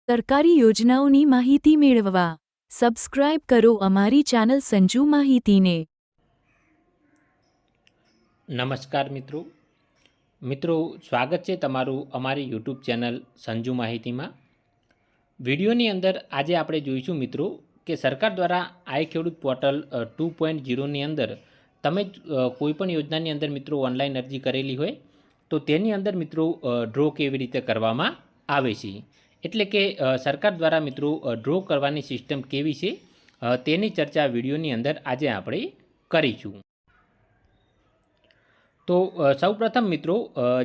સરકારી યોજનાઓની માહિતી મેળવવા સબસ્ક્રાઇબ કરો અમારી ચેનલ સંજુ માહિતીને। નમસ્કાર મિત્રો સ્વાગત છે તમારું અમારી યુટ્યુબ ચેનલ સંજુ માહિતીમાં। વિડીયોની અંદર આજે આપણે જોઈશું મિત્રો કે સરકાર દ્વારા આઈ ખેડૂત પોર્ટલ 2.0ની અંદર તમે કોઈપણ યોજનાની અંદર મિત્રો ઓનલાઈન અરજી કરેલી હોય તો તેની અંદર મિત્રો ડ્રો કેવી રીતે કરવામાં આવે છે, એટલે કે સરકાર દ્વારા મિત્રો ડ્રો કરવાની સિસ્ટમ કેવી છે તેની ચર્ચા વિડીયોની અંદર આજે આપણે કરીશું। તો સૌપ્રથમ મિત્રો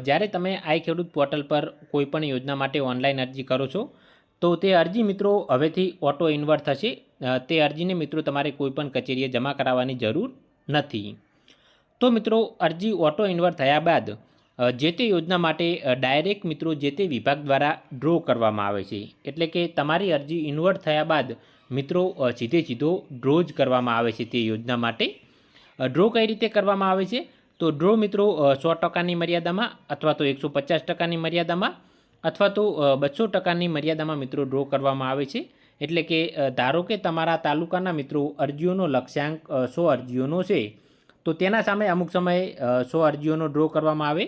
જ્યારે તમે આઈ ખેડૂત પોર્ટલ પર કોઈપણ યોજના માટે ઓનલાઈન અરજી કરો છો તો તે અરજી મિત્રો હવેથી ઓટો ઇન્વર્ટ થશે। તે અરજીને મિત્રો તમારે કોઈપણ કચેરીએ જમા કરાવવાની જરૂર નથી। તો મિત્રો અરજી ઓટો ઇન્વર્ટ થયા બાદ જે તે યોજના માટે ડાયરેક્ટ મિત્રો જે તે વિભાગ દ્વારા ડ્રો કરવામાં આવે છે, એટલે કે તમારી અરજી ઇન્વર્ટ થયા બાદ મિત્રો સીધો ડ્રો જ કરવામાં આવે છે તે યોજના માટે। ડ્રો કઈ રીતે કરવામાં આવે છે તો ડ્રો મિત્રો 100%ની મર્યાદામાં અથવા તો 150%ની મર્યાદામાં અથવા તો 200%ની મર્યાદામાં મિત્રો ડ્રો કરવામાં આવે છે। એટલે કે ધારો કે તમારા તાલુકાના મિત્રો અરજીઓનો લક્ષ્યાંક 100 અરજીઓનો છે તો તેના સામે અમુક સમયે 100 અરજીઓનો ડ્રો કરવામાં આવે।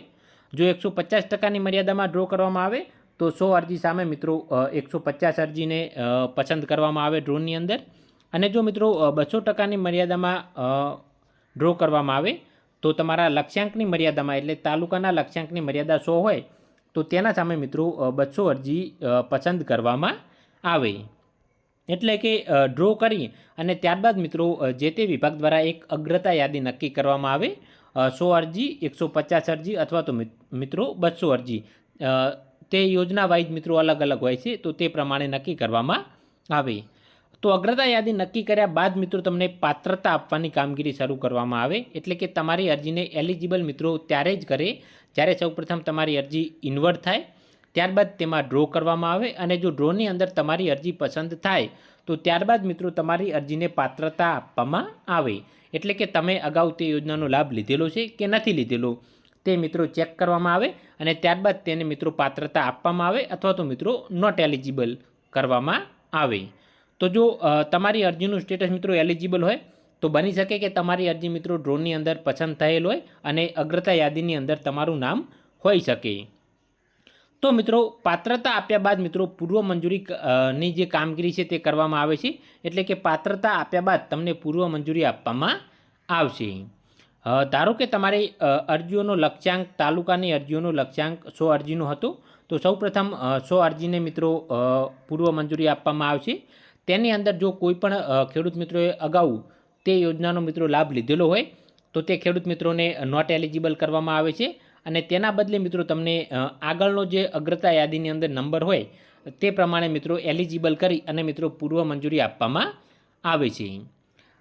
જો 150%ની મર્યાદામાં ડ્રો કરવામાં આવે તો 100 અરજી સામે મિત્રો 150 અરજીને પસંદ કરવામાં આવે ડ્રોની અંદર। અને જો મિત્રો 200%ની મર્યાદામાં ડ્રો કરવામાં આવે તો તમારા લક્ષ્યાંકની મર્યાદામાં એટલે તાલુકાના લક્ષ્યાંકની મર્યાદા 100 હોય તો તેના સામે મિત્રો 200 અરજી પસંદ કરવામાં આવે। એટલે કે ડ્રો કરી અને ત્યારબાદ મિત્રો જે તે વિભાગ દ્વારા એક અગ્રતા યાદી નક્કી કરવામાં આવે। 100 અરજી, 150 અરજી અથવા તો મિત્રો 200 અરજી તે યોજના વાઇઝ મિત્રો અલગ અલગ હોય છે, તો તે પ્રમાણે નક્કી કરવામાં આવે। તો અગ્રતા યાદી નક્કી કર્યા બાદ મિત્રો તમને પાત્રતા આપવાની કામગીરી શરૂ કરવામાં આવે। એટલે કે તમારી અરજીને એલિજિબલ મિત્રો ત્યારે જ કરે જ્યારે સૌપ્રથમ તમારી અરજી ઇન્વર્ટ થાય, ત્યારબાદ તેમાં ડ્રો કરવામાં આવે અને જો ડ્રોની અંદર તમારી અરજી પસંદ થાય તો ત્યારબાદ મિત્રો તમારી અરજીને પાત્રતા આપવામાં આવે। એટલે કે તમે અગાઉ તે યોજનાનો લાભ લીધેલો છે કે નથી લીધેલો તે મિત્રો ચેક કરવામાં આવે અને ત્યારબાદ તેને મિત્રો પાત્રતા આપવામાં આવે અથવા તો મિત્રો નોટ એલિજિબલ કરવામાં આવે। તો જો તમારી અરજીનું સ્ટેટસ મિત્રો એલિજિબલ હોય તો બની શકે કે તમારી અરજી મિત્રો ડ્રોની અંદર પસંદ થયેલ હોય અને અગ્રતા યાદીની અંદર તમારું નામ હોઈ શકે। તો મિત્રો પાત્રતા આપ્યા બાદ મિત્રો પૂર્વ મંજૂરી ની જે કામગીરી છે તે કરવામાં આવે છે। એટલે કે પાત્રતા આપ્યા બાદ તમને પૂર્વ મંજૂરી આપવામાં આવશે। ધારો કે તમારી અરજીઓનો લક્ષ્યાંક તાલુકાની અરજીઓનો લક્ષ્યાંક 100 અરજીનો હતો તો સૌપ્રથમ 100 અરજીને મિત્રો પૂર્વ મંજૂરી આપવામાં આવશે। તેની અંદર જો કોઈ પણ ખેડૂત મિત્રોએ અગાઉ તે યોજનાનો મિત્રો લાભ લીધેલો હોય તો તે ખેડૂત મિત્રોને નોટ એલિજિબલ કરવામાં આવે છે અને તેના બદલે મિત્રો તમને આગળનો જે અગ્રતા યાદીની અંદર નંબર હોય તે પ્રમાણે મિત્રો એલિજિબલ કરી અને મિત્રો પૂર્વ મંજૂરી આપવામાં આવે છે।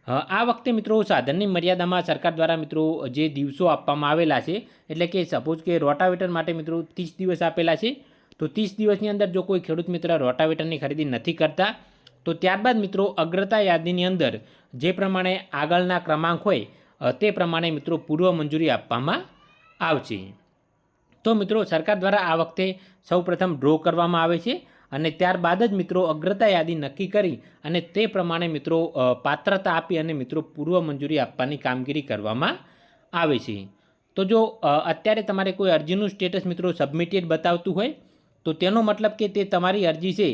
આ વખતે મિત્રો સાધનની મર્યાદામાં સરકાર દ્વારા મિત્રો જે દિવસો આપવામાં આવેલા છે, એટલે કે સપોઝ કે રોટાવેટર માટે મિત્રો 30 દિવસ આપેલા છે તો 30 દિવસની અંદર જો કોઈ ખેડૂત મિત્ર રોટાવેટરની ખરીદી નથી કરતા તો ત્યારબાદ મિત્રો અગ્રતા યાદીની અંદર જે પ્રમાણે આગળના ક્રમાંક હોય તે પ્રમાણે મિત્રો પૂર્વ મંજૂરી આપવામાં આવશે। તો મિત્રો સરકાર દ્વારા આ વખતે સૌપ્રથમ ડ્રો કરવામાં આવે છે અને ત્યારબાદ જ મિત્રો અગ્રતા યાદી નક્કી કરી અને તે પ્રમાણે મિત્રો પાત્રતા આપી અને મિત્રો પૂર્વ મંજૂરી આપવાની કામગીરી કરવામાં આવે છે। તો જો અત્યારે તમારે કોઈ અરજીનું સ્ટેટસ મિત્રો સબમિટેડ બતાવતું હોય તો તેનો મતલબ કે તે તમારી અરજી છે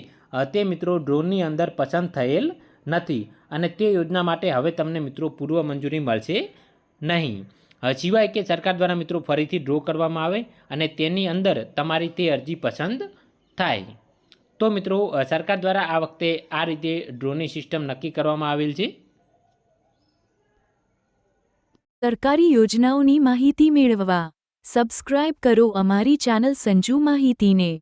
તે મિત્રો ડ્રોની અંદર પસંદ થયેલ નથી અને તે યોજના માટે હવે તમને મિત્રો પૂર્વ મંજૂરી મળશે નહીં, સિવાય કે સરકાર દ્વારા મિત્રો ફરીથી ડ્રો કરવામાં આવે અને તેની અંદર તમારી તે અરજી પસંદ થાય। તો મિત્રો સરકાર દ્વારા આ વખતે આ રીતે ડ્રોની સિસ્ટમ નક્કી કરવામાં આવેલ છે। સરકારી યોજનાઓની માહિતી મેળવવા સબસ્ક્રાઇબ કરો અમારી ચેનલ સંજુ માહિતીને।